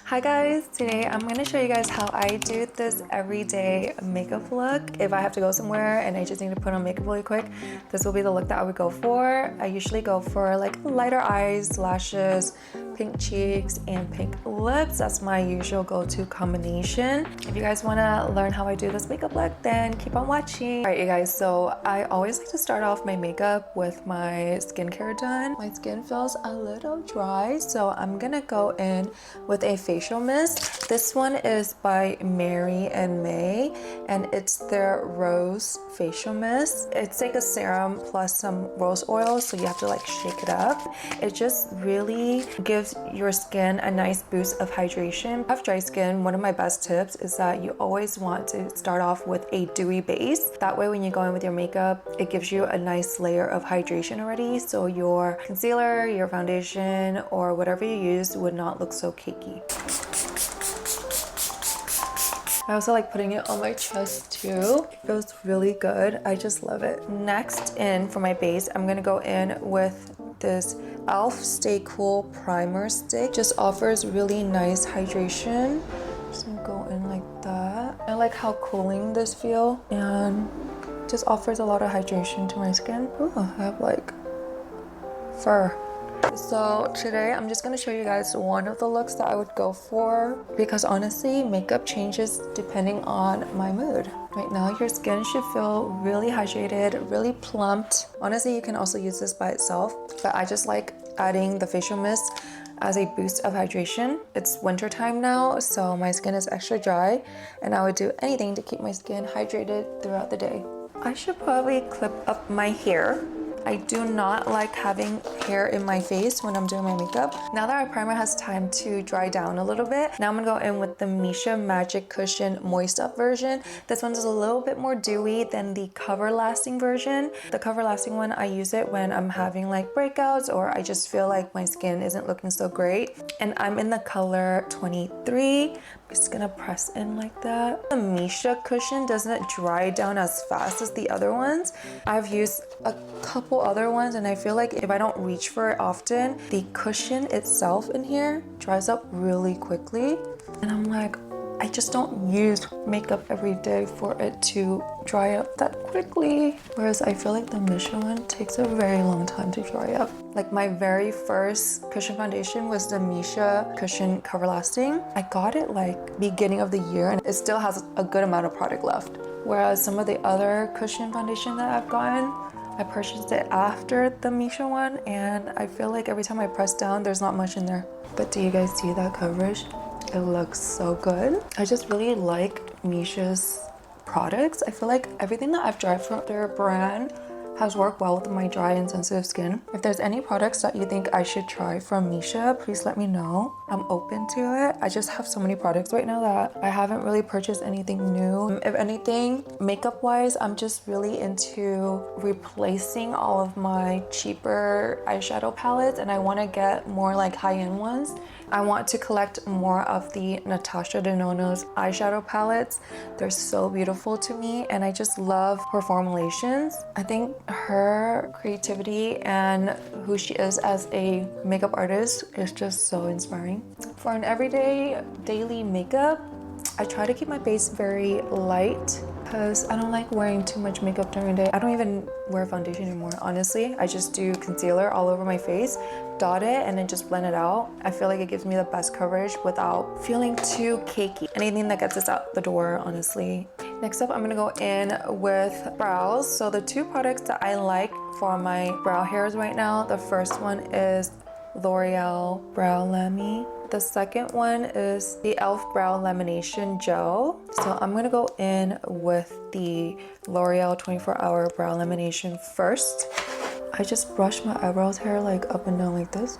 Hi guys, today I'm going to show you guys how I do this everyday makeup look. If I have to go somewhere and I just need to put on makeup really quick, this will be the look that I would go for. I usually go for like lighter eyes, lashes, pink cheeks, and pink lips. That's my usual go-to combination. If you guys want to learn how I do this makeup look, then keep on watching. All right, you guys, so I always like to start off my makeup with my skincare done. My skin feels a little dry, so I'm gonna go in with a facial mist. This one is by Mary and May, and it's their rose facial mist. It's like a serum plus some rose oil, so you have to like shake it up. It just really gives your skin a nice boost of hydration. If I have dry skin, one of my best tips is that you always want to start off with a dewy base. That way when you go in with your makeup, it gives you a nice layer of hydration already, so your concealer, your foundation, or whatever you use would not look so cakey. I also like putting it on my chest too. It feels really good. I just love it. Next in for my base, I'm gonna go in with this e.l.f. Stay Cool Primer Stick. Just offers really nice hydration. Just gonna go in like that. I like how cooling this feels and just offers a lot of hydration to my skin. Ooh, I have like fur. So today I'm just gonna show you guys one of the looks that I would go for, because honestly makeup changes depending on my mood. Right now your skin should feel really hydrated, really plumped. Honestly, you can also use this by itself, but I just like adding the facial mist as a boost of hydration. It's winter time now, so my skin is extra dry, and I would do anything to keep my skin hydrated throughout the day. I should probably clip up my hair. I do not like having hair in my face when I'm doing my makeup. Now that our primer has time to dry down a little bit, now I'm gonna go in with the Misha Magic Cushion Moist Up version. This one's a little bit more dewy than the Cover Lasting version. The Cover Lasting one, I use it when I'm having like breakouts or I just feel like my skin isn't looking so great. And I'm in the color 23. I'm just gonna press in like that. The Misha cushion doesn't dry down as fast as the other ones. I've used a couple other ones and I feel like if I don't reach for it often, the cushion itself in here dries up really quickly. And I'm like, I just don't use makeup every day for it to dry up that quickly. Whereas I feel like the Misha one takes a very long time to dry up. Like my very first cushion foundation was the Misha Cushion Cover Lasting. I got it like beginning of the year and it still has a good amount of product left. Whereas some of the other cushion foundation that I've gotten, I purchased it after the Misha one and I feel like every time I press down, there's not much in there. But do you guys see that coverage? It looks so good. I just really like Misha's products. I feel like everything that I've tried from their brand has worked well with my dry and sensitive skin. If there's any products that you think I should try from Misha, please let me know. I'm open to it. I just have so many products right now that I haven't really purchased anything new. If anything, makeup wise, I'm just really into replacing all of my cheaper eyeshadow palettes and I want to get more like high-end ones. I want to collect more of the Natasha Denona's eyeshadow palettes. They're so beautiful to me and I just love her formulations. I think her creativity and who she is as a makeup artist is just so inspiring. For an everyday daily makeup, I try to keep my base very light because I don't like wearing too much makeup during the day. I don't even wear foundation anymore, honestly. I just do concealer all over my face, dot it, and then just blend it out. I feel like it gives me the best coverage without feeling too cakey. Anything that gets us out the door, honestly. Next up, I'm gonna go in with brows. So the two products that I like for my brow hairs right now, the first one is L'Oreal Brow Lamy. The second one is the e.l.f. Brow Lamination Gel. So I'm gonna go in with the L'Oreal 24-Hour Brow Lamination first. I just brush my eyebrows hair like up and down like this,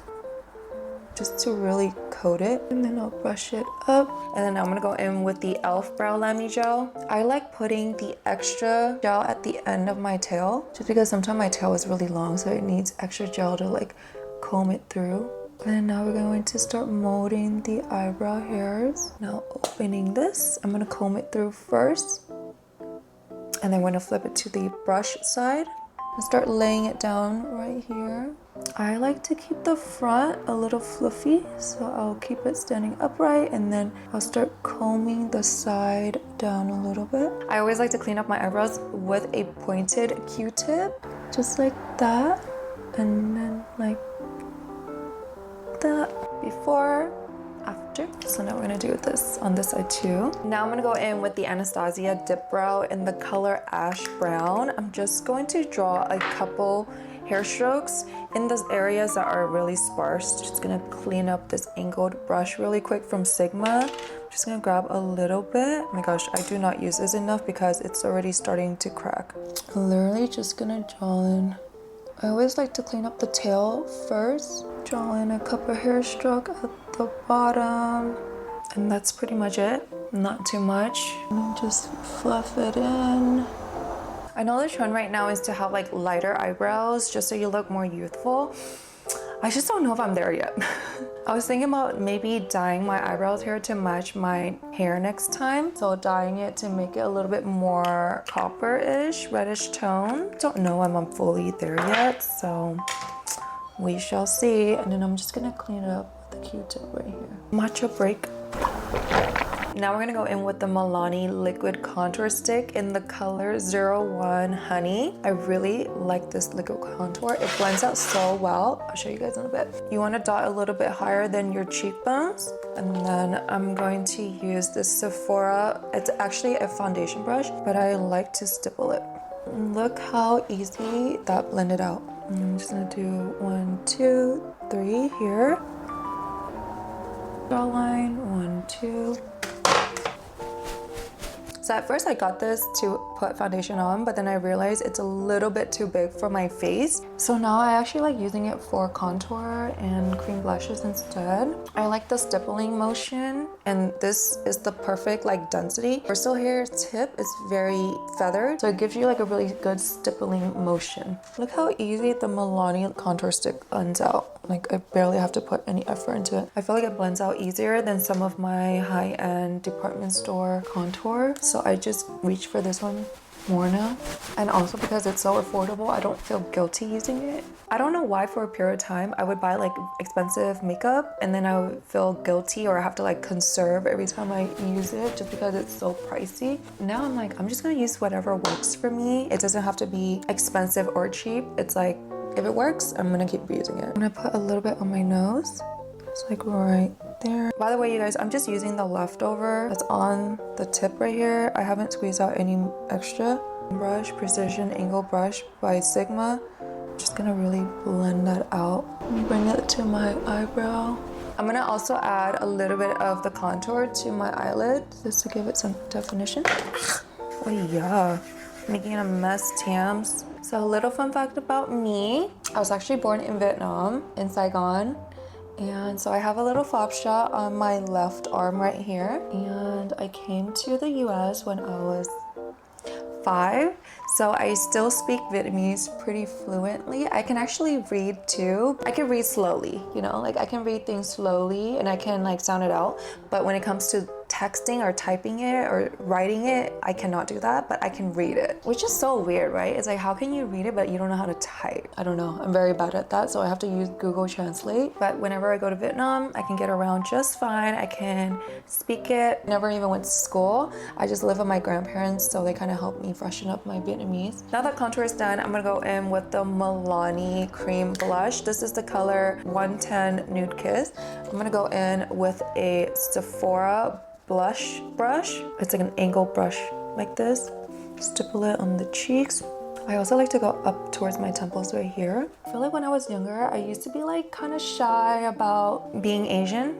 just to really coat it, and then I'll brush it up. And then I'm gonna go in with the e.l.f. Brow Lamy Gel. I like putting the extra gel at the end of my tail, just because sometimes my tail is really long, so it needs extra gel to like comb it through. And now we're going to start molding the eyebrow hairs. Now opening this, I'm gonna comb it through first, and then we're gonna flip it to the brush side and start laying it down right here. I like to keep the front a little fluffy, so I'll keep it standing upright and then I'll start combing the side down a little bit. I always like to clean up my eyebrows with a pointed Q-tip, just like that, and then like that. Before, after. So now we're gonna do this on this side too. Now I'm gonna go in with the Anastasia Dip Brow in the color Ash Brown. I'm just going to draw a couple hair strokes in those areas that are really sparse. Just gonna clean up this angled brush really quick from Sigma. I'm just gonna grab a little bit. Oh my gosh, I do not use this enough because it's already starting to crack. Literally just gonna draw in. I always like to clean up the tail first. Draw in a couple hair stroke at the bottom. And that's pretty much it. Not too much. And just fluff it in. I know the trend right now is to have like lighter eyebrows just so you look more youthful. I just don't know if I'm there yet. I was thinking about maybe dyeing my eyebrows here to match my hair next time. So dyeing it to make it a little bit more copper-ish, reddish tone. Don't know if I'm fully there yet, so we shall see. And then I'm just gonna clean it up with the Q-tip right here. Matcha break. Now we're gonna go in with the Milani Liquid Contour Stick in the color 01 Honey. I really like this liquid contour. It blends out so well. I'll show you guys in a bit. You wanna dot a little bit higher than your cheekbones. And then I'm going to use this Sephora. It's actually a foundation brush, but I like to stipple it. Look how easy that blended out. I'm just gonna do 1, 2, 3 here. Jawline, 1, 2. So at first I got this to put foundation on, but then I realized it's a little bit too big for my face. So now I actually like using it for contour and cream blushes instead. I like the stippling motion, and this is the perfect like density. Bristle hair tip is very feathered, so it gives you like a really good stippling motion. Look how easy the Milani contour stick blends out. Like I barely have to put any effort into it. I feel like it blends out easier than some of my high-end department store contour. So I just reach for this one more now. And also because it's so affordable, I don't feel guilty using it. I don't know why for a period of time I would buy like expensive makeup and then I would feel guilty or have to like conserve every time I use it just because it's so pricey. Now I'm like, I'm just gonna use whatever works for me. It doesn't have to be expensive or cheap. It's like, if it works, I'm gonna keep using it. I'm gonna put a little bit on my nose. It's like right there. By the way, you guys, I'm just using the leftover that's on the tip right here. I haven't squeezed out any extra. Brush, Precision Angle Brush by Sigma. Just gonna really blend that out. Bring it to my eyebrow. I'm gonna also add a little bit of the contour to my eyelid just to give it some definition. Oh yeah, making a mess, Tams. So a little fun fact about me, I was actually born in Vietnam, in Saigon. And so I have a little flop shot on my left arm right here. And I came to the US when I was 5. So I still speak Vietnamese pretty fluently. I can actually read too. I can read slowly, you know, like I can read things slowly and I can like sound it out. But when it comes to texting or typing it or writing it, I cannot do that, but I can read it, which is so weird, right? It's like, how can you read it, but you don't know how to type? I don't know. I'm very bad at that, so I have to use Google Translate. But whenever I go to Vietnam, I can get around just fine. I can speak it. Never even went to school. I just live with my grandparents, so they kind of help me freshen up my Vietnamese. Now that contour is done, I'm gonna go in with the Milani Cream Blush. This is the color 110 Nude Kiss. I'm gonna go in with a Sephora blush brush. It's like an angle brush like this. Stipple it on the cheeks. I also like to go up towards my temples right here. I feel like when I was younger, I used to be like kind of shy about being Asian.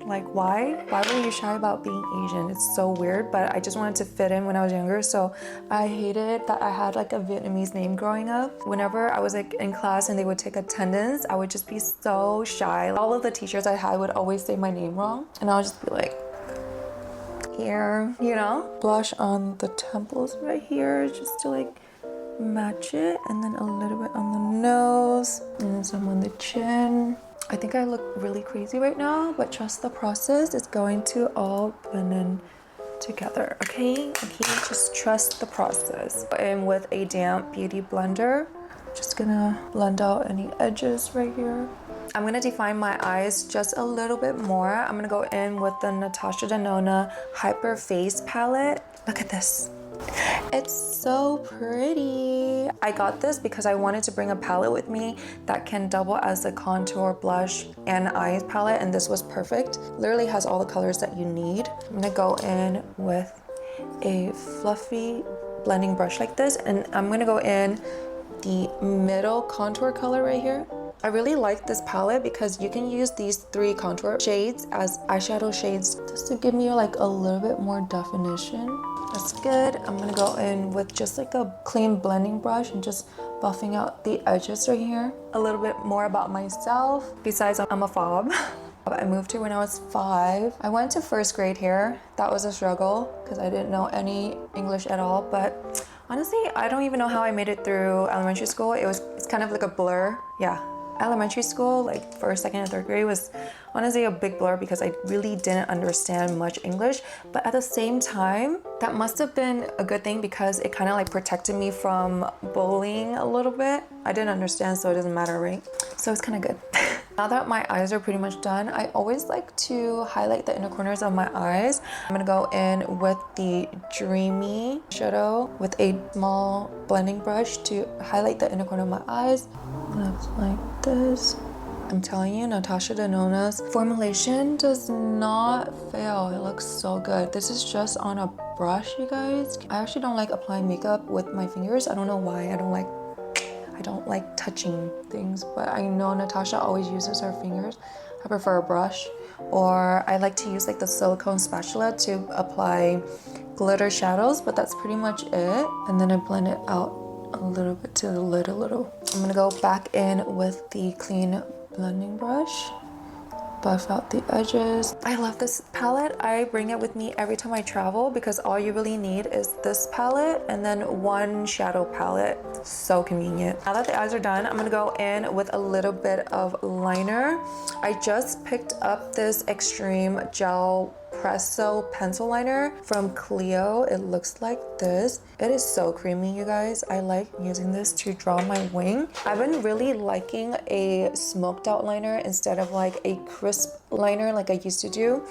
Like why? Why were you shy about being Asian? It's so weird, but I just wanted to fit in when I was younger. So I hated that I had like a Vietnamese name growing up. Whenever I was like in class and they would take attendance, I would just be so shy. All of the teachers I had would always say my name wrong. And I would just be like, here, you know? Blush on the temples right here just to like match it, and then a little bit on the nose and then some on the chin. I think I look really crazy right now, but trust the process. It's going to all blend in together, okay? Okay, just trust the process. And with a damp beauty blender, Just gonna blend out any edges right here. I'm gonna define my eyes just a little bit more. I'm gonna go in with the Natasha Denona Hyper Face palette. Look at this. It's so pretty. I got this because I wanted to bring a palette with me that can double as a contour, blush, and eyes palette, and this was perfect. Literally has all the colors that you need. I'm gonna go in with a fluffy blending brush like this, and I'm gonna go in the middle contour color right here. I really like this palette because you can use these 3 contour shades as eyeshadow shades just to give me like a little bit more definition. That's good. I'm gonna go in with just like a clean blending brush and just buffing out the edges right here. A little bit more about myself. Besides, I'm a fob. I moved here when I was 5. I went to 1st grade here. That was a struggle because I didn't know any English at all, but honestly, I don't even know how I made it through elementary school. It's kind of like a blur. Yeah. Elementary school, like 1st, 2nd, and 3rd grade was honestly a big blur because I really didn't understand much English. But at the same time, that must have been a good thing because it kind of like protected me from bullying a little bit. I didn't understand, so it doesn't matter, right? So it's kind of good. Now that my eyes are pretty much done, I always like to highlight the inner corners of my eyes. I'm gonna go in with the Dreamy shadow with a small blending brush to highlight the inner corner of my eyes. Looks like this. I'm telling you, Natasha Denona's formulation does not fail. It looks so good. This is just on a brush, you guys. I actually don't like applying makeup with my fingers. I don't know why. I don't like touching things, but I know Natasha always uses her fingers. I prefer a brush, or I like to use like the silicone spatula to apply glitter shadows, but that's pretty much it. And then I blend it out a little bit to the lid a little. I'm gonna go back in with the clean blending brush, buff out the edges. I love this palette. I bring it with me every time I travel because all you really need is this palette and then 1 shadow palette. So convenient. Now that the eyes are done, I'm gonna go in with a little bit of liner. I just picked up this Extreme Gel Presso pencil liner from Clio. It looks like this. It is so creamy, you guys. I like using this to draw my wing. I've been really liking a smoked out liner instead of like a crisp liner like I used to do,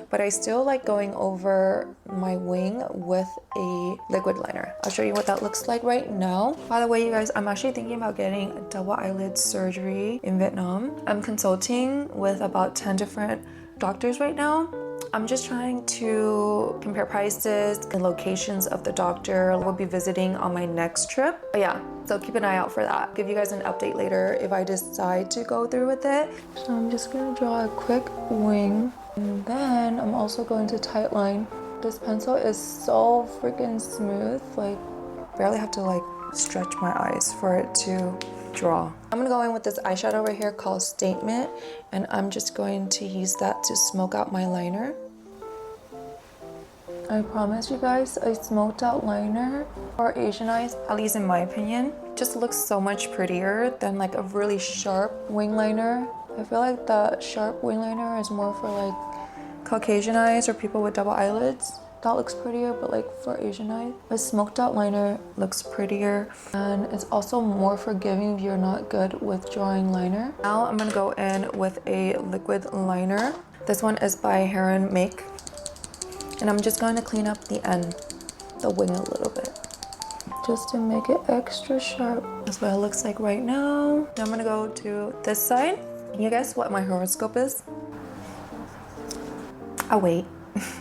but I still like going over my wing with a liquid liner. I'll show you what that looks like right now. By the way, you guys, I'm actually thinking about getting double eyelid surgery in Vietnam. I'm consulting with about 10 different doctors right now. I'm just trying to compare prices and locations of the doctor we'll be visiting on my next trip. But yeah, so keep an eye out for that. Give you guys an update later if I decide to go through with it. So I'm just gonna draw a quick wing, and then I'm also going to tightline. This pencil is so freaking smooth, like barely have to like stretch my eyes for it to draw. I'm gonna go in with this eyeshadow right here called Statement, and I'm just going to use that to smoke out my liner. I promise you guys, a smoked out liner for Asian eyes, at least in my opinion, just looks so much prettier than like a really sharp wing liner. I feel like the sharp wing liner is more for like Caucasian eyes or people with double eyelids. That looks prettier, but like for Asian eyes, a smoked out liner looks prettier, and it's also more forgiving if you're not good with drawing liner. Now I'm gonna go in with a liquid liner. This one is by Heron Make, and I'm just going to clean up the end, the wing a little bit, just to make it extra sharp. That's what it looks like right now. Now I'm gonna go to this side. Can you guess what my horoscope is? I'll wait.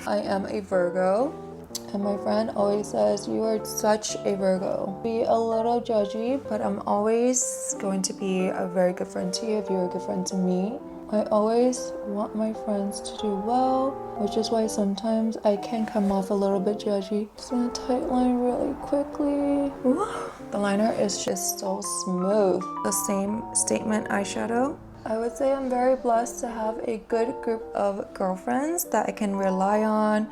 I am a Virgo, and my friend always says, you are such a Virgo. Be a little judgy, but I'm always going to be a very good friend to you if you're a good friend to me. I always want my friends to do well, which is why sometimes I can come off a little bit judgy. Just gonna tightline really quickly. Ooh, the liner is just so smooth. The same Statement eyeshadow. I would say I'm very blessed to have a good group of girlfriends that I can rely on,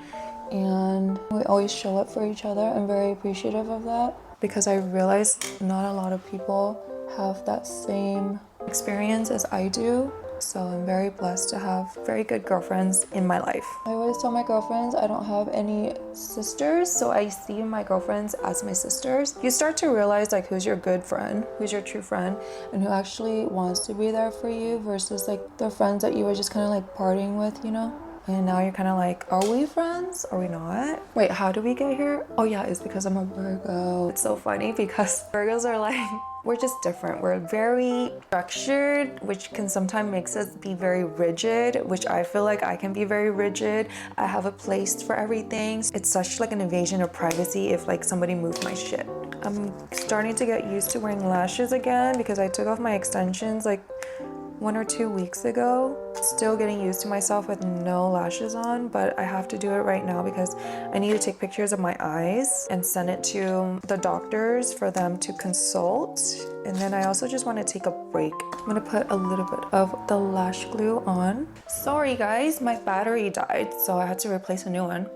and we always show up for each other. I'm very appreciative of that because I realize not a lot of people have that same experience as I do. So I'm very blessed to have very good girlfriends in my life. I always tell my girlfriends I don't have any sisters, so I see my girlfriends as my sisters. You start to realize like who's your good friend, who's your true friend, and who actually wants to be there for you versus like the friends that you were just kind of like partying with, you know? And now you're kind of like, are we friends? Are we not? Wait, how do we get here? Oh yeah, it's because I'm a Virgo. It's so funny because Virgos are like, we're just different. We're very structured, which can sometimes makes us be very rigid, which I feel like I can be very rigid. I have a place for everything. It's such like an invasion of privacy if like somebody moved my shit. I'm starting to get used to wearing lashes again because I took off my extensions like 1 or 2 weeks ago. Still getting used to myself with no lashes on, but I have to do it right now because I need to take pictures of my eyes and send it to the doctors for them to consult. And then I also just want to take a break. I'm gonna put a little bit of the lash glue on. Sorry guys, my battery died, so I had to replace a new one.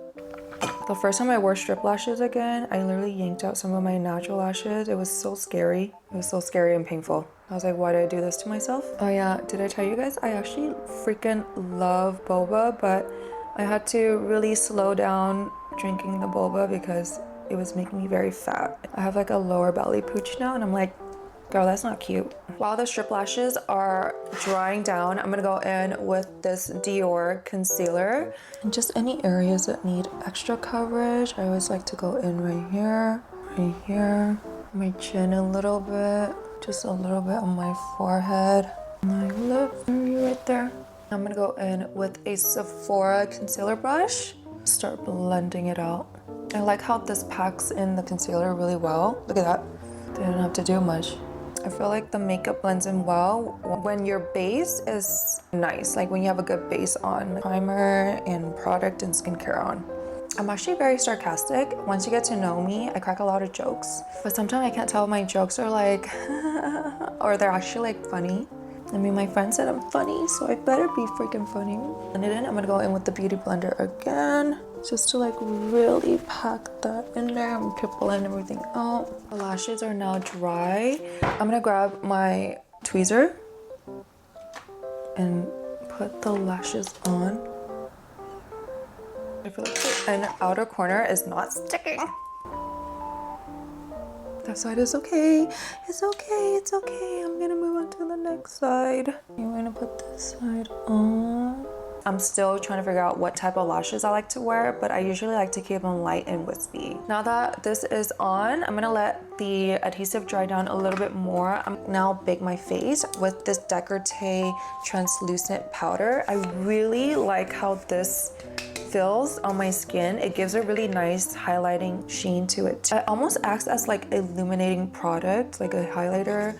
The first time I wore strip lashes again, I literally yanked out some of my natural lashes. It was so scary. It was so scary and painful. I was like, why did I do this to myself? Oh yeah, did I tell you guys? I actually freaking love boba, but I had to really slow down drinking the boba because it was making me very fat. I have like a lower belly pooch now and I'm like, girl, that's not cute. While the strip lashes are drying down, I'm gonna go in with this Dior concealer. And just any areas that need extra coverage, I always like to go in right here, my chin a little bit, just a little bit on my forehead, my lip area right there. I'm gonna go in with a Sephora concealer brush, start blending it out. I like how this packs in the concealer really well. Look at that. Didn't have to do much. I feel like the makeup blends in well when your base is nice, like when you have a good base on, primer and product and skincare on. I'm actually very sarcastic. Once you get to know me, I crack a lot of jokes, but sometimes I can't tell if my jokes are like, or they're actually like funny. I mean, my friend said I'm funny, so I better be freaking funny. And then I'm gonna go in with the Beauty Blender again, just to like really pack that in there and to blend everything out. The lashes are now dry. I'm gonna grab my tweezer and put the lashes on. I feel like the outer corner is not sticking. That side is okay. It's okay, it's okay. I'm gonna move on to the next side. I'm gonna put this side on. I'm still trying to figure out what type of lashes I like to wear, but I usually like to keep them light and wispy. Now that this is on, I'm gonna let the adhesive dry down a little bit more. I'm now bake my face with this Décolleté translucent powder. I really like how this feels on my skin. It gives a really nice highlighting sheen to it. It almost acts as like illuminating product, like a highlighter.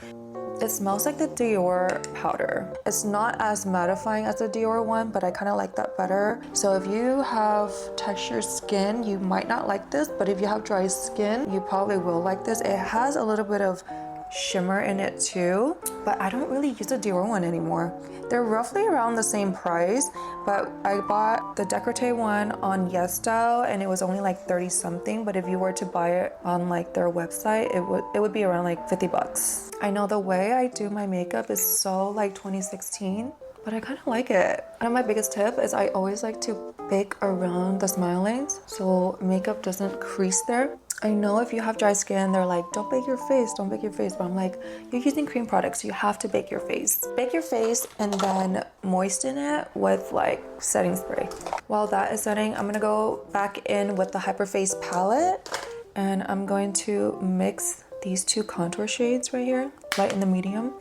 It smells like the Dior powder. It's not as mattifying as the Dior one, but I kind of like that better. So if you have textured skin, you might not like this, but if you have dry skin, you probably will like this. It has a little bit of shimmer in it too, but I don't really use the Dior one anymore. They're roughly around the same price, but I bought the Décolleté one on YesStyle and it was only like 30 something, but if you were to buy it on like their website, it would be around like 50 bucks. I know the way I do my makeup is so like 2016, but I kind of like it. One of my biggest tip is I always like to bake around the smile lanes so makeup doesn't crease there. I know if you have dry skin, they're like, don't bake your face, don't bake your face. But I'm like, you're using cream products, so you have to bake your face. Bake your face and then moisten it with like setting spray. While that is setting, I'm gonna go back in with the Hyperface palette and I'm going to mix these two contour shades right here, light and the medium.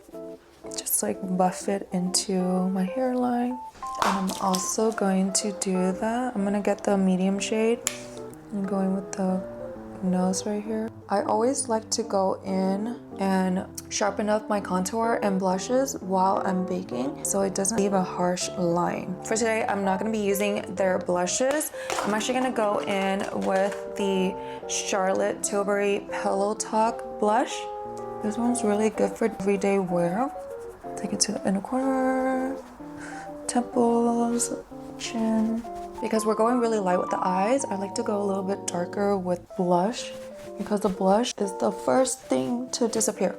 Just like buff it into my hairline. And I'm also going to do that. I'm gonna get the medium shade. I'm going with the nose right here. I always like to go in and sharpen up my contour and blushes while I'm baking so it doesn't leave a harsh line. For today, I'm not going to be using their blushes. I'm actually going to go in with the Charlotte Tilbury Pillow Talk blush. This one's really good for everyday wear. Take it to the inner corner, temples, chin. Because we're going really light with the eyes, I like to go a little bit darker with blush because the blush is the first thing to disappear.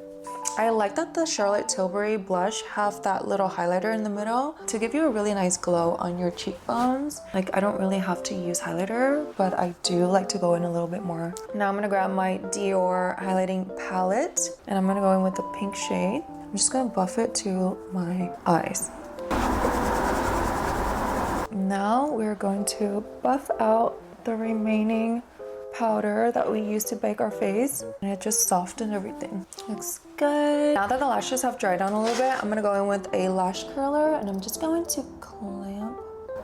I like that the Charlotte Tilbury blush have that little highlighter in the middle to give you a really nice glow on your cheekbones. Like, I don't really have to use highlighter, but I do like to go in a little bit more. Now I'm gonna grab my Dior highlighting palette and I'm gonna go in with the pink shade. I'm just gonna buff it to my eyes. Now we're going to buff out the remaining powder that we used to bake our face, and it just softened everything. Looks good. Now that the lashes have dried down a little bit, I'm gonna go in with a lash curler and I'm just going to clamp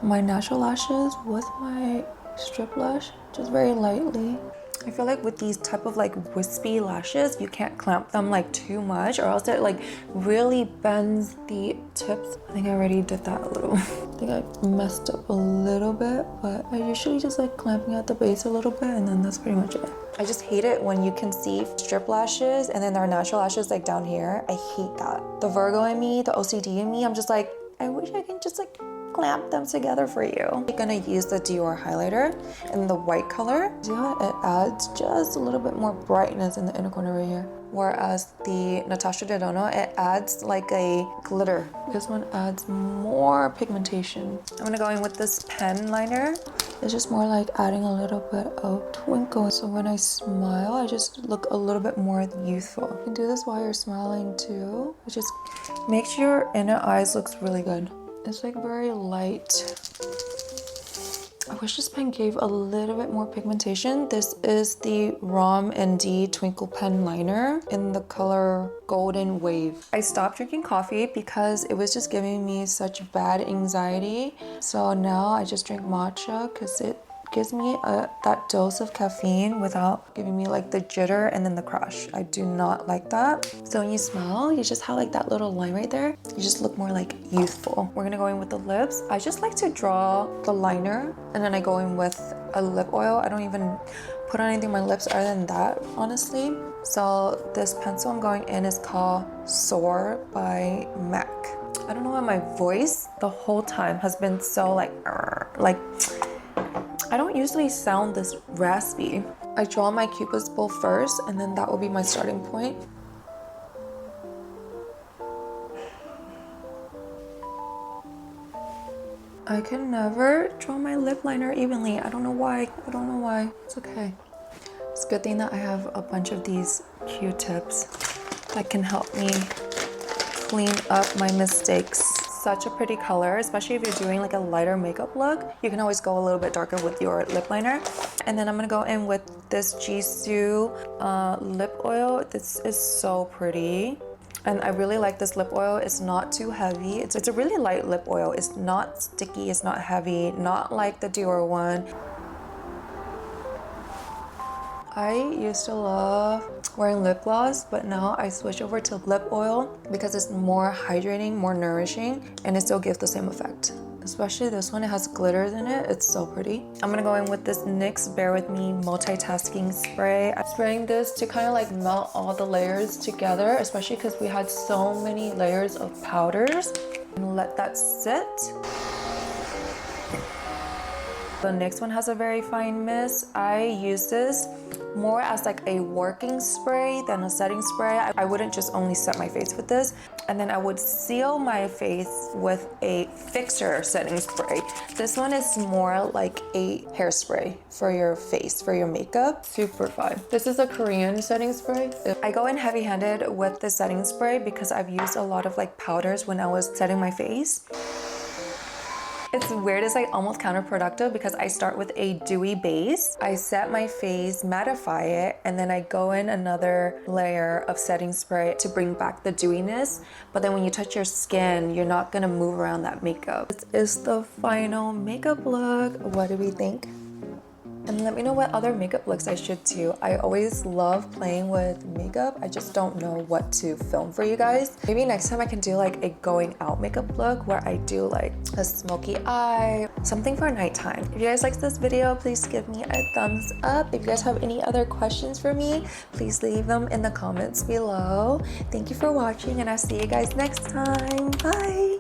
my natural lashes with my strip lash, just very lightly. I feel like with these type of like wispy lashes, you can't clamp them like too much or else it like really bends the tips. I think I already did that a little. I think I messed up a little bit, but I usually just like clamping at the base a little bit and then that's pretty much it. I just hate it when you can see strip lashes and then there are natural lashes like down here. I hate that. The Virgo in me, the OCD in me, I'm just like, I wish I can just like clamp them together for you. I'm gonna use the Dior highlighter in the white color. See how it adds just a little bit more brightness in the inner corner right here. Whereas the Natasha Denona, it adds like a glitter. This one adds more pigmentation. I'm gonna go in with this pen liner. It's just more like adding a little bit of twinkle. So when I smile, I just look a little bit more youthful. You can do this while you're smiling too. It just makes your inner eyes looks really good. It's like very light. I wish this pen gave a little bit more pigmentation. This is the Rom ND Twinkle Pen Liner in the color Golden Wave. I stopped drinking coffee because it was just giving me such bad anxiety. So now I just drink matcha because it gives me that dose of caffeine without giving me like the jitter and then the crash. I do not like that. So when you smile, you just have like that little line right there. You just look more like youthful. We're gonna go in with the lips. I just like to draw the liner and then I go in with a lip oil. I don't even put on anything on my lips other than that, honestly. So this pencil I'm going in is called Soar by MAC. I don't know why my voice the whole time has been so like I don't usually sound this raspy. I draw my Cupid's bow first and then that will be my starting point. I can never draw my lip liner evenly. I don't know why. I don't know why. It's okay. It's a good thing that I have a bunch of these Q-tips that can help me clean up my mistakes. Such a pretty color, especially if you're doing like a lighter makeup look. You can always go a little bit darker with your lip liner. And then I'm gonna go in with this Jisoo lip oil. This is so pretty. And I really like this lip oil. It's not too heavy. It's a really light lip oil. It's not sticky, it's not heavy, not like the Dior one. I used to love wearing lip gloss, but now I switch over to lip oil because it's more hydrating, more nourishing, and it still gives the same effect. Especially this one, it has glitters in it. It's so pretty. I'm gonna go in with this NYX Bear With Me multitasking spray. I'm spraying this to kind of like melt all the layers together, especially because we had so many layers of powders. And let that sit. The NYX one has a very fine mist. I use this more as like a working spray than a setting spray. I wouldn't just only set my face with this. And then I would seal my face with a fixer setting spray. This one is more like a hairspray for your face, for your makeup. Super fun. This is a Korean setting spray. I go in heavy-handed with the setting spray because I've used a lot of like powders when I was setting my face. It's weird, it's like almost counterproductive because I start with a dewy base. I set my face, mattify it, and then I go in another layer of setting spray to bring back the dewiness. But then when you touch your skin, you're not gonna move around that makeup. This is the final makeup look. What do we think? And let me know what other makeup looks I should do. I always love playing with makeup. I just don't know what to film for you guys. Maybe next time I can do like a going out makeup look where I do like a smoky eye, something for nighttime. If you guys like this video, please give me a thumbs up. If you guys have any other questions for me, please leave them in the comments below. Thank you for watching and I'll see you guys next time. Bye.